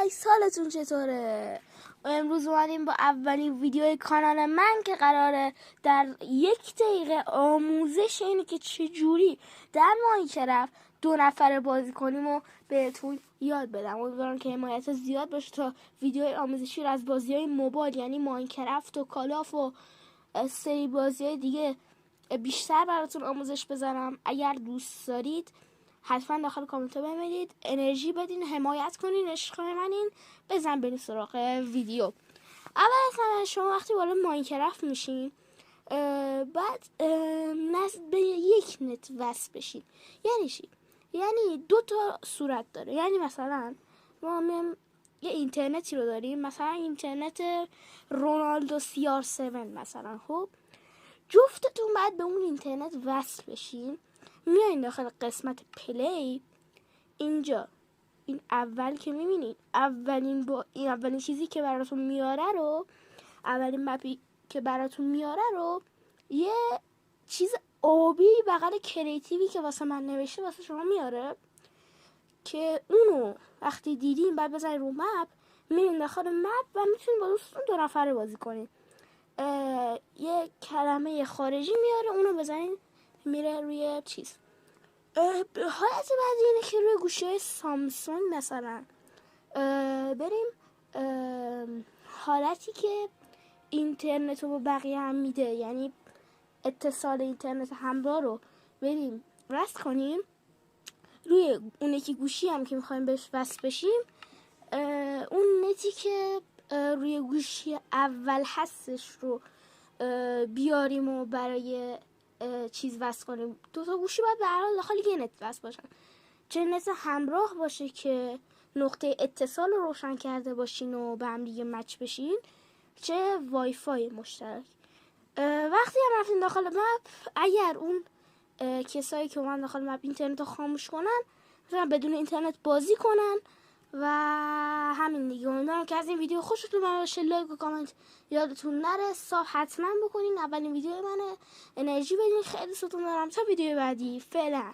هی سالتون چطوره؟ امروز اومدیم با اولین ویدیوی کانال من که قراره در 1 دقیقه آموزش اینه که چجوری در ماینکرافت 2 نفره بازی کنیم و بهتون یاد بدم. امیدوارم که حمایت زیاد باشه تا ویدیوی آموزشی رو از بازی‌های موبایل یعنی ماینکرافت و کالاف و سری بازی‌های دیگه بیشتر براتون آموزش بذارم. اگر دوست دارید حتما داخل کامنت ها بنویسید، انرژی بدین، حمایت کنین، عشق منین. بزن بریم سراغ ویدیو. اول از همه شما وقتی وارد ماینکرافت میشین بعد به یک نت وصل بشین. یعنی چی؟ یعنی 2 تا صورت داره. یعنی مثلا ما یه اینترنتی رو داریم، مثلا اینترنت رونالدو CR7 مثلا. خب جفتتون باید به اون اینترنت وصل بشین. میایین داخل قسمت پلی. اینجا این اول که میبینید اولین چیزی که براتون میاره رو، اولین مپی که براتون میاره رو، یه چیز آبی بغل کریتیوی که واسه من نوشته واسه شما میاره که اونو وقتی دیدین بعد بزنید رو مپ، میرین داخل مپ و میتونید با دوستون 2 نفره بازی کنید. یه کلمه خارجی میاره، اونو بزنید میره روی چیز. حالت بعدی اینه که روی گوشی‌های سامسونگ مثلا بریم حالتی که اینترنت رو با بقیه هم میده، یعنی اتصال اینترنت همراه رو بریم وصل کنیم روی اون یکی گوشی هم که میخوایم بهش وصل بشیم. اون نتی که روی گوشی اول هستش رو بیاریم و برای چیز وصل کنیم. 2 تا گوشی باید به هر حال داخل یه نت وصل باشن، چه نت همراه باشه که نقطه اتصال رو روشن کرده باشین و به هم دیگه مچ بشین، چه وای فای مشترک. وقتی هم رفتین داخل مپ، اگر اون کسایی که اومدن داخل مپ اینترنت رو خاموش کنن، مثلا بدون اینترنت بازی کنن و همین دیگه. امیدوارم که از این ویدیو خوشتون باشه. لایک و کامنت یادتون نره. حتما بکنین. اولین ویدیو منه، انرژی بدین. خیلی ستون دارم. تا ویدیو بعدی، فعلا.